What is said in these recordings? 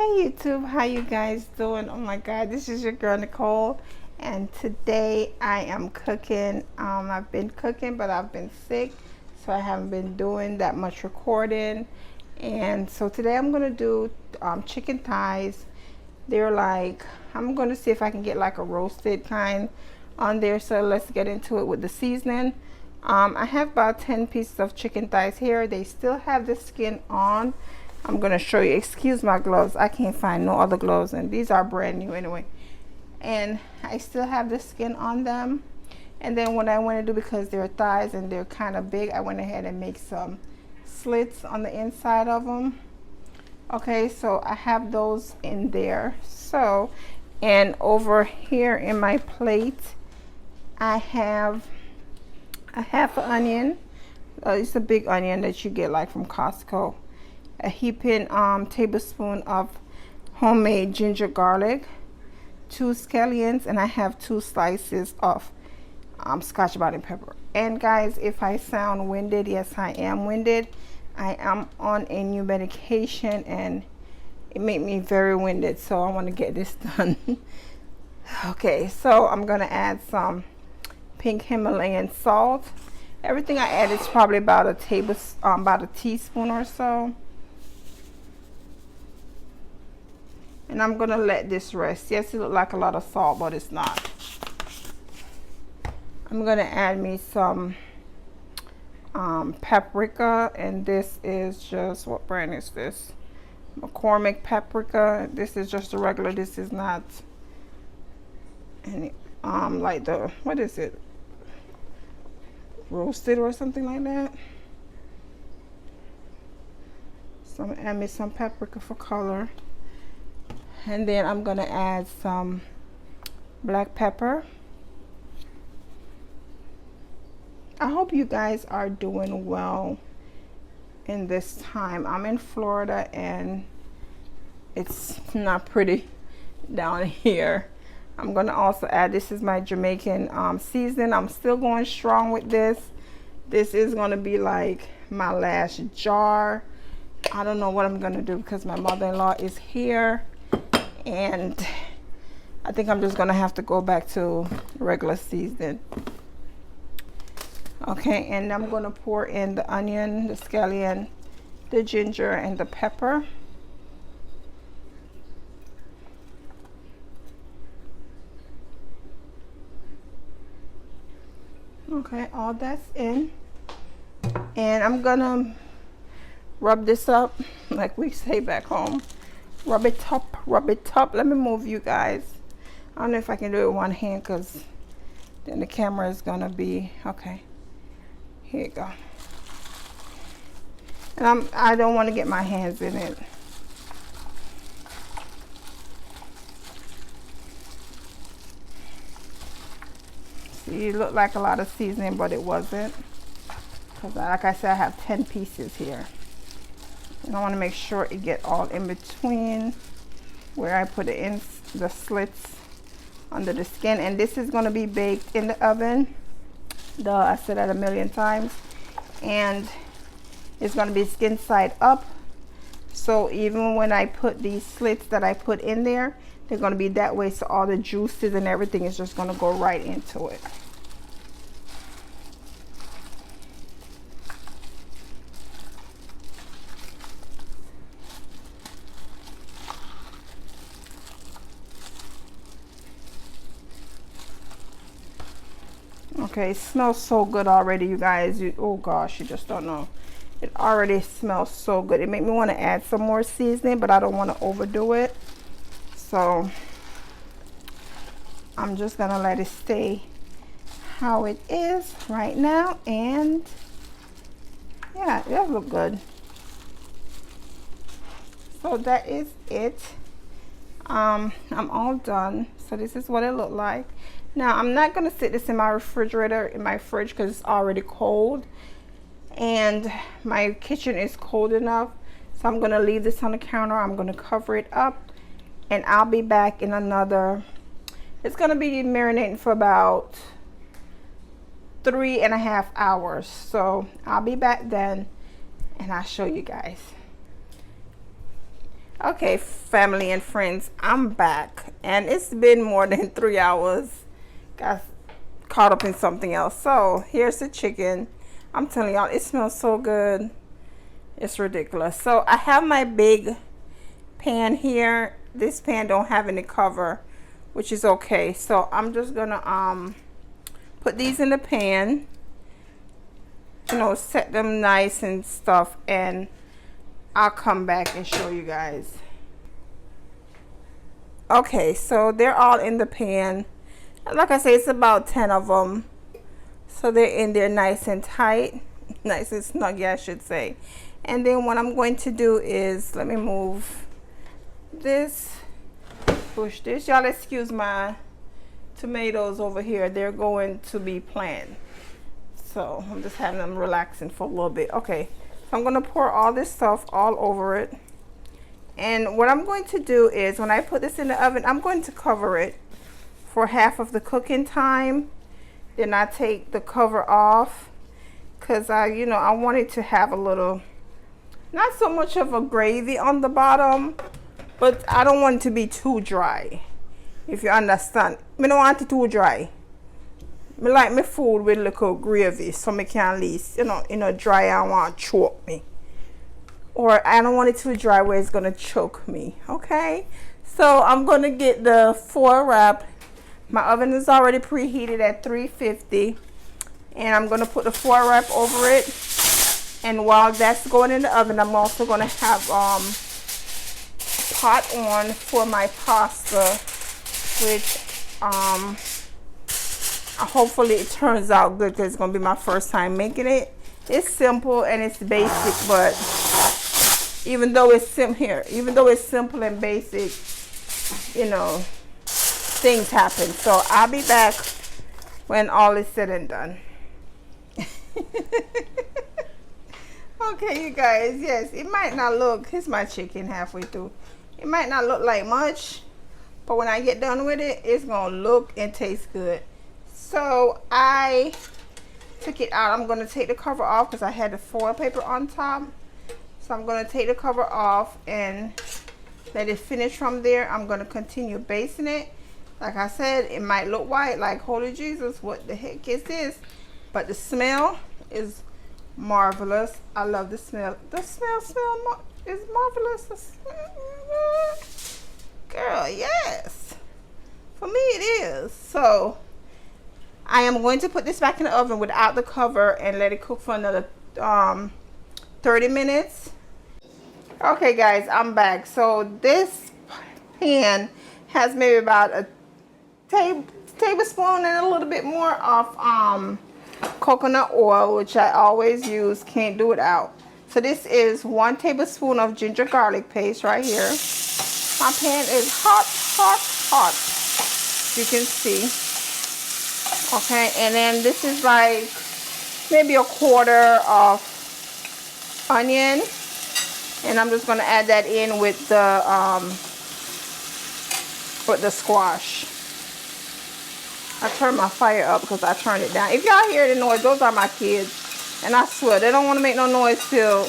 Hey YouTube, how you guys doing? Oh my god, this is your girl Nicole, and today I am cooking. I've been cooking, but I've been sick, so I haven't been doing that much recording. And so today I'm gonna do chicken thighs. They're like, I'm gonna see if I can get like a roasted kind on there. So let's get into it with the seasoning. I have about 10 pieces of chicken thighs here. They still have the skin on. I'm gonna show you. Excuse my gloves, I can't find no other gloves, and these are brand new anyway. And I still have the skin on them. And then what I want to do, because they're thighs and they're kind of big, I went ahead and make some slits on the inside of them. Okay, so I have those in there. So, and over here in my plate I have a half an onion. It's a big onion that you get like from Costco. A heaping tablespoon of homemade ginger garlic, 2 scallions, and I have 2 slices of Scotch bonnet pepper. And guys, if I sound winded, yes, I am winded. I am on a new medication and it made me very winded, so I want to get this done. Okay, so I'm gonna add some pink Himalayan salt. Everything I add is probably about a teaspoon or so. And I'm gonna let this rest. Yes, it looks like a lot of salt, but it's not. I'm gonna add me some paprika, and this is just, what brand is this? McCormick paprika. This is just a regular. This is not any like the, what is it? Roasted or something like that. So I'm gonna add me some paprika for color. And then I'm gonna add some black pepper. I hope you guys are doing well in this time. I'm in Florida and it's not pretty down here. I'm gonna also add, this is my Jamaican seasoning. I'm still going strong with this. This is gonna be like my last jar. I don't know what I'm gonna do because my mother-in-law is here. And I think I'm just gonna have to go back to regular seasoning. Okay, and I'm gonna pour in the onion, the scallion, the ginger, and the pepper. Okay, all that's in. And I'm gonna rub this up, like we say back home. Rub it up, rub it up. Let me move you guys. I don't know if I can do it with one hand because then the camera is gonna be, okay. Here you go. And I don't want to get my hands in it. See, it looked like a lot of seasoning, but it wasn't. Because like I said, I have 10 pieces here. And I want to make sure it get all in between where I put it in the slits under the skin. And this is going to be baked in the oven. I said that a million times. And it's going to be skin side up. So even when I put these slits that I put in there, they're going to be that way. So all the juices and everything is just going to go right into it. Okay, it smells so good already, you guys. Oh gosh, you just don't know. It already smells so good. It made me want to add some more seasoning, but I don't want to overdo it. So I'm just gonna let it stay how it is right now. And yeah, it does look good. So that is it. I'm all done. So this is what it looked like. Now I'm not gonna sit this in my refrigerator, in my fridge, because it's already cold and my kitchen is cold enough. So I'm gonna leave this on the counter. I'm gonna cover it up, and I'll be back in another, it's gonna be marinating for about 3.5 hours. So I'll be back then and I'll show you guys. Okay, family and friends, I'm back, and it's been more than 3 hours. Got caught up in something else. So here's the chicken. I'm telling y'all, it smells so good. It's ridiculous. So I have my big pan here. This pan don't have any cover, which is okay. So I'm just gonna put these in the pan, you know, set them nice and stuff, and I'll come back and show you guys. Okay, so they're all in the pan. Like I say, it's about 10 of them. So they're in there nice and tight, nice and snuggy, I should say. And then what I'm going to do is, let me move this, push this. Y'all excuse my tomatoes over here. They're going to be plain. So I'm just having them relaxing for a little bit. Okay, so I'm going to pour all this stuff all over it. And what I'm going to do is, when I put this in the oven, I'm going to cover it for half of the cooking time. Then I take the cover off, because I want it to have a little, not so much of a gravy on the bottom, but I don't want it to be too dry, if you understand. I don't want it too dry. I like my food with little gravy, so I can at least, dry and want to choke me. Or I don't want it too dry where it's going to choke me, okay? So I'm going to get the foil wrap. My oven is already preheated at 350. And I'm going to put the foil wrap over it. And while that's going in the oven, I'm also going to have pot on for my pasta, which hopefully it turns out good, because it's going to be my first time making it. It's simple and it's basic, but even though it's simple and basic, things happen. So I'll be back when all is said and done. Okay, you guys, yes, it might not look, here's my chicken halfway through. It might not look like much, but when I get done with it, it's gonna look and taste good. So I took it out. I'm gonna take the cover off because I had the foil paper on top. So I'm gonna take the cover off and let it finish from there. I'm gonna continue basting it. Like I said, it might look white, like holy Jesus, what the heck is this? But the smell is marvelous. I love the smell. The smell is marvelous. Girl, yes. For me it is. So I am going to put this back in the oven without the cover and let it cook for another 30 minutes. Okay guys, I'm back. So this pan has maybe about a tablespoon and a little bit more of coconut oil, which I always use, can't do it out. So this is 1 tablespoon of ginger garlic paste right here. My pan is hot, you can see. Okay, and then this is like maybe a quarter of onion, and I'm just going to add that in with the squash. I turned my fire up because I turned it down. If y'all hear the noise, those are my kids, and I swear they don't want to make no noise till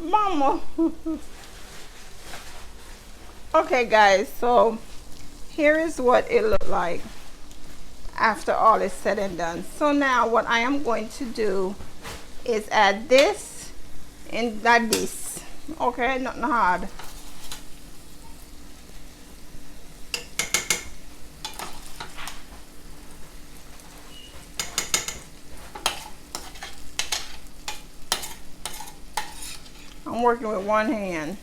mama. Okay guys, so here is what it looked like after all is said and done. So now what I am going to do is add this and add this. Okay, nothing hard. I'm working with one hand.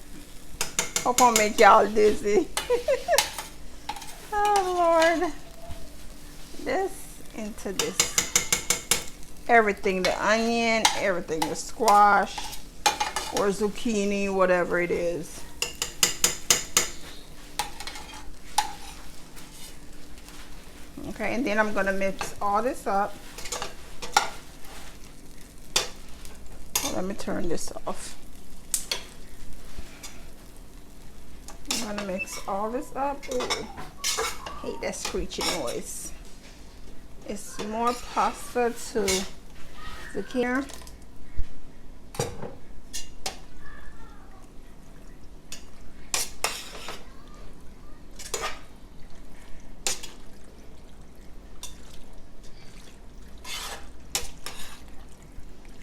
Hope I don't make y'all dizzy. Oh Lord. This into this. Everything, the onion, everything, the squash or zucchini, whatever it is. Okay, and then I'm gonna mix all this up. Let me turn this off. I'm gonna mix all this up. Ooh, hate that screeching noise. It's more pasta to zucchini.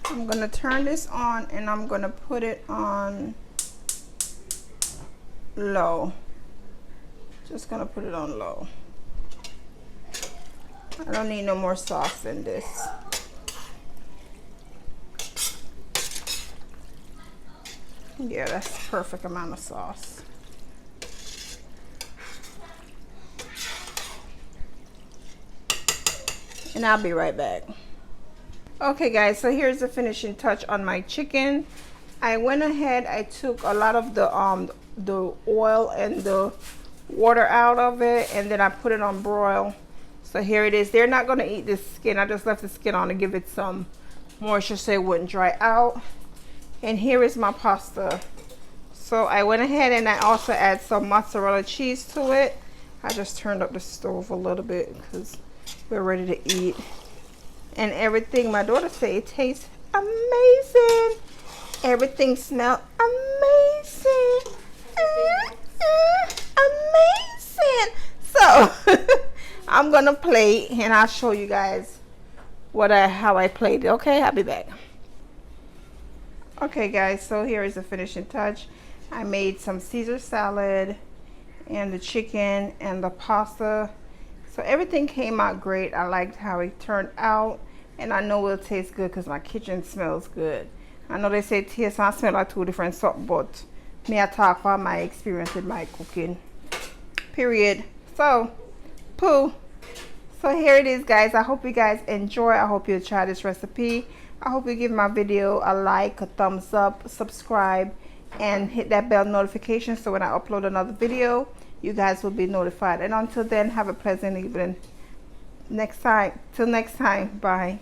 I'm gonna turn this on and I'm gonna put it on low. Just gonna put it on low. I don't need no more sauce in this. Yeah, that's the perfect amount of sauce. And I'll be right back. Okay guys, so here's the finishing touch on my chicken. I went ahead, I took a lot of the oil and the water out of it, and then I put it on broil. So here it is. They're not going to eat this skin. I just left the skin on to give it some moisture so it wouldn't dry out. And here is my pasta. So I went ahead and I also add some mozzarella cheese to it. I just turned up the stove a little bit because we're ready to eat. And everything, my daughter said it tastes amazing. Everything smells amazing. Amazing. So I'm gonna plate and I'll show you guys how I played it. Okay, I'll be back. Okay guys, so here is the finishing touch. I made some Caesar salad and the chicken and the pasta. So everything came out great. I liked how it turned out, and I know it'll taste good because my kitchen smells good. I know they say taste and smell are two different stuff, but me I talk about my experience with my cooking. Period. So, poo. So here it is guys. I hope you guys enjoy. I hope you try this recipe. I hope you give my video a like, a thumbs up, subscribe, and hit that bell notification so when I upload another video, you guys will be notified. And until then, have a pleasant evening. Till next time, bye.